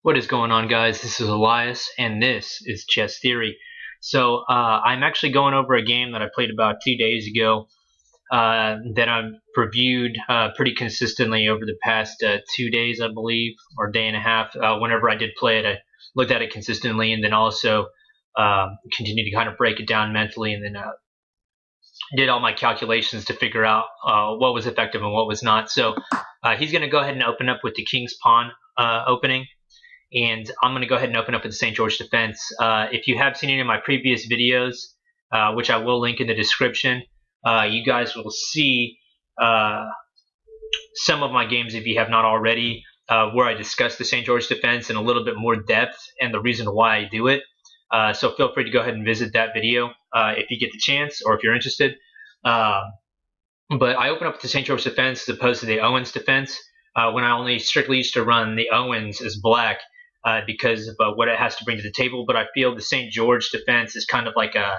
What is going on, guys? This is Elias, and this is Chess Theory. I'm actually going over a game that I played about 2 days ago that I've reviewed pretty consistently over the past 2 days, I believe, or day and a half. Whenever I did play it, I looked at it consistently and then also continued to kind of break it down mentally and then did all my calculations to figure out what was effective and what was not. He's going to go ahead and open up with the King's Pawn opening. And I'm going to go ahead and open up with the St. George defense. If you have seen any of my previous videos, which I will link in the description, you guys will see some of my games, if you have not already, where I discuss the St. George defense in a little bit more depth and the reason why I do it. So feel free to go ahead and visit that video if you get the chance or if you're interested. But I open up with the St. George defense as opposed to the Owens defense when I only strictly used to run the Owens as black. Because of what it has to bring to the table, but I feel the St. George defense is kind of like a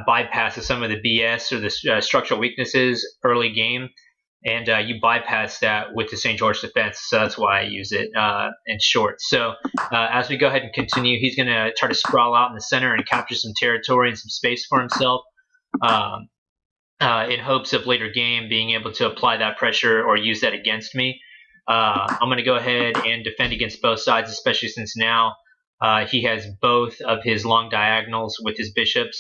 bypass of some of the BS or the structural weaknesses early game, and you bypass that with the St. George defense, so that's why I use it in short. As we go ahead and continue, he's going to try to sprawl out in the center and capture some territory and some space for himself in hopes of later game being able to apply that pressure or use that against me. I'm going to go ahead and defend against both sides, especially since now he has both of his long diagonals with his bishops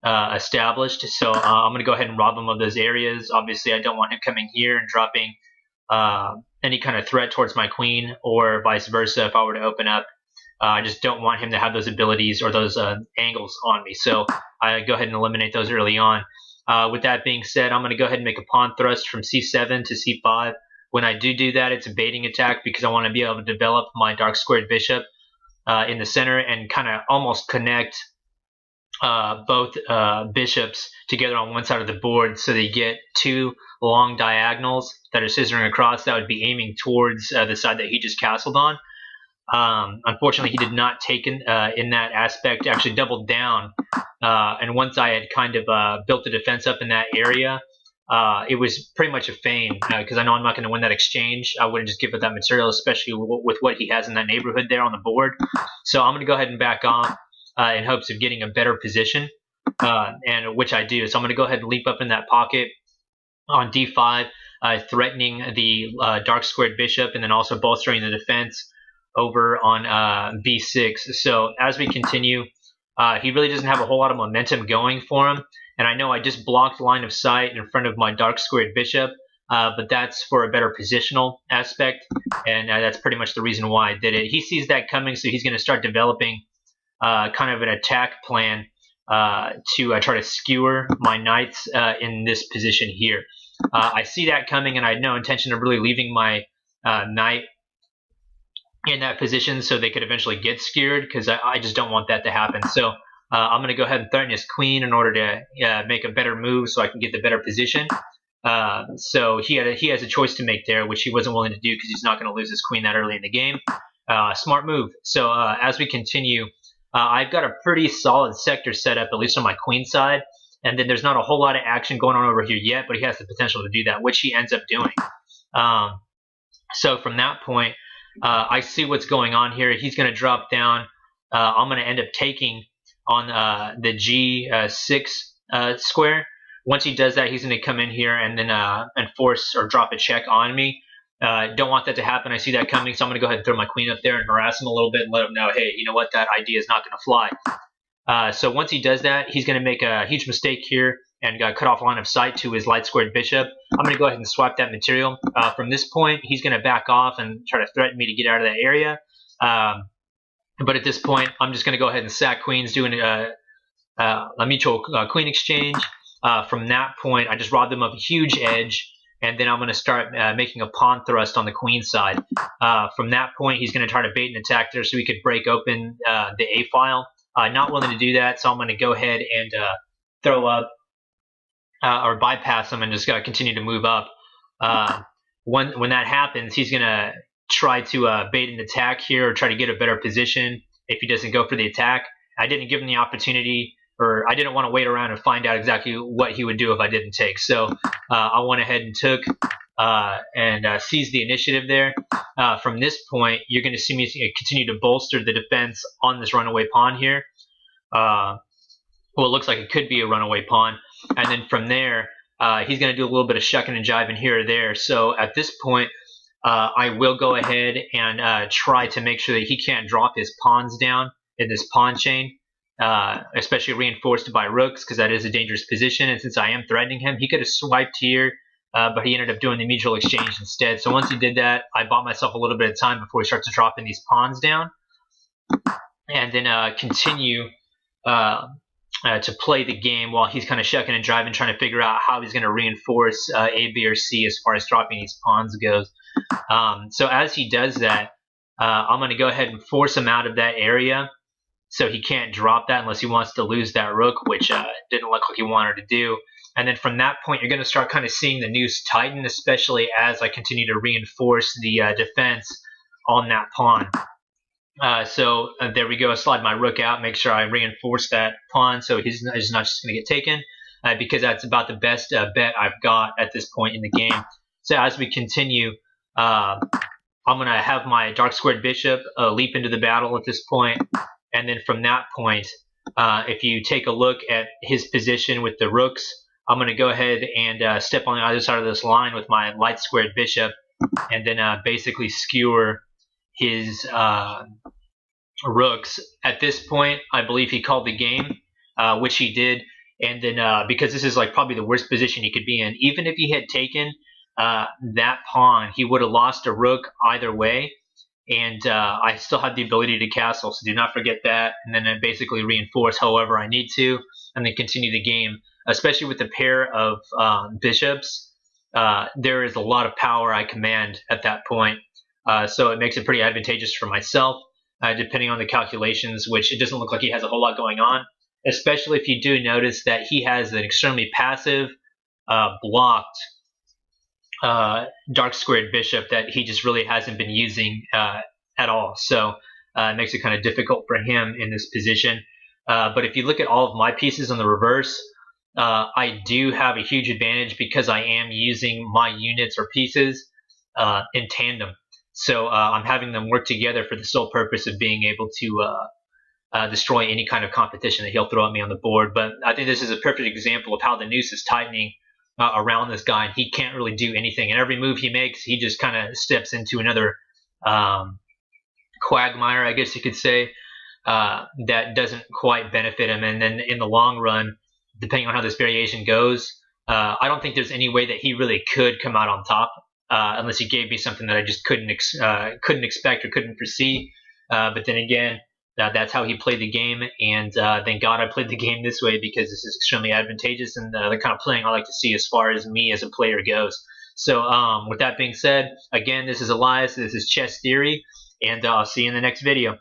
established. I'm going to go ahead and rob him of those areas. Obviously, I don't want him coming here and dropping any kind of threat towards my queen, or vice versa if I were to open up. I just don't want him to have those abilities or those angles on me. So I go ahead and eliminate those early on. With that being said, I'm going to go ahead and make a pawn thrust from c7 to c5. When I do that, it's a baiting attack because I want to be able to develop my dark squared bishop in the center and kind of almost connect both bishops together on one side of the board, so they get two long diagonals that are scissoring across that would be aiming towards the side that he just castled on. Unfortunately, he did not take in that aspect, actually doubled down. And once I had kind of built the defense up in that area, it was pretty much a feint because I know I'm not going to win that exchange. I wouldn't just give it that material, especially with what he has in that neighborhood there on the board. So I'm going to go ahead and back off in hopes of getting a better position, and which I do. So I'm going to go ahead and leap up in that pocket on d5, threatening the dark squared bishop, and then also bolstering the defense over on b6. So as we continue, he really doesn't have a whole lot of momentum going for him. And I know I just blocked line of sight in front of my dark squared bishop, but that's for a better positional aspect, and that's pretty much the reason why I did it. He sees that coming, so he's going to start developing kind of an attack plan to try to skewer my knights in this position here. I see that coming, and I had no intention of really leaving my knight in that position so they could eventually get skewered, because I just don't want that to happen. So I'm going to go ahead and threaten his queen in order to make a better move so I can get the better position. So he has a choice to make there, which he wasn't willing to do because he's not going to lose his queen that early in the game. Smart move. So as we continue, I've got a pretty solid sector set up, at least on my queen side. And then there's not a whole lot of action going on over here yet, but he has the potential to do that, which he ends up doing. So from that point, I see what's going on here. He's going to drop down. I'm going to end up taking on the g6 square. Once he does that, he's going to come in here and then enforce or drop a check on me. Don't want that to happen. I see that coming, so I'm going to go ahead and throw my queen up there and harass him a little bit and let him know, hey, you know what, that idea is not going to fly. So once he does that, he's going to make a huge mistake here and cut off line of sight to his light squared bishop. I'm going to go ahead and swap that material. From this point, he's going to back off and try to threaten me to get out of that area. But at this point, I'm just going to go ahead and sack queens, doing a mutual queen exchange. From that point, I just robbed him of a huge edge, and then I'm going to start making a pawn thrust on the queen side. From that point, he's going to try to bait and attack there so he could break open the A file. Not willing to do that, so I'm going to go ahead and throw up or bypass him and just continue to move up. When that happens, he's going to try to bait an attack here or try to get a better position if he doesn't go for the attack. I didn't give him the opportunity, or I didn't want to wait around and find out exactly what he would do if I didn't take. So I went ahead and took. and seize the initiative there. From this point, you're going to see me continue to bolster the defense on this runaway pawn here. Well, it looks like it could be a runaway pawn. And then from there, he's going to do a little bit of shucking and jiving here or there. So at this point, I will go ahead and try to make sure that he can't drop his pawns down in this pawn chain, especially reinforced by rooks, because that is a dangerous position. And since I am threatening him, he could have swiped here, but he ended up doing the mutual exchange instead. So once he did that, I bought myself a little bit of time before he starts dropping these pawns down, and then continue to play the game while he's kind of shucking and driving, trying to figure out how he's going to reinforce A, B, or C as far as dropping these pawns goes. So as he does that, I'm going to go ahead and force him out of that area so he can't drop that unless he wants to lose that rook, which didn't look like he wanted to do. And then from that point, you're going to start kind of seeing the noose tighten, especially as I continue to reinforce the defense on that pawn. So there we go. I slide my rook out, make sure I reinforce that pawn so he's not just going to get taken, because that's about the best bet I've got at this point in the game. So as we continue, I'm going to have my dark squared bishop leap into the battle at this point. And then from that point, if you take a look at his position with the rooks, I'm going to go ahead and step on the other side of this line with my light squared bishop, and then basically skewer his rooks. At this point, I believe he called the game, which he did. And then because this is like probably the worst position he could be in, even if he had taken that pawn, he would have lost a rook either way. And I still have the ability to castle, so do not forget that. And then I basically reinforce however I need to, and then continue the game. Especially with the pair of bishops, there is a lot of power I command at that point. So it makes it pretty advantageous for myself, depending on the calculations, which it doesn't look like he has a whole lot going on. Especially if you do notice that he has an extremely passive, blocked dark squared bishop that he just really hasn't been using at all. So it makes it kind of difficult for him in this position. But if you look at all of my pieces on the reverse, I do have a huge advantage because I am using my units or pieces in tandem. So I'm having them work together for the sole purpose of being able to destroy any kind of competition that he'll throw at me on the board. But I think this is a perfect example of how the noose is tightening around this guy, and he can't really do anything. And every move he makes, he just kind of steps into another quagmire, I guess you could say, that doesn't quite benefit him. And then in the long run, depending on how this variation goes, I don't think there's any way that he really could come out on top unless he gave me something that I just couldn't expect or couldn't foresee. But then again, that's how he played the game, and thank God I played the game this way, because this is extremely advantageous and the kind of playing I like to see as far as me as a player goes. So with that being said, again, this is Elias, this is Chess Theory, and I'll see you in the next video.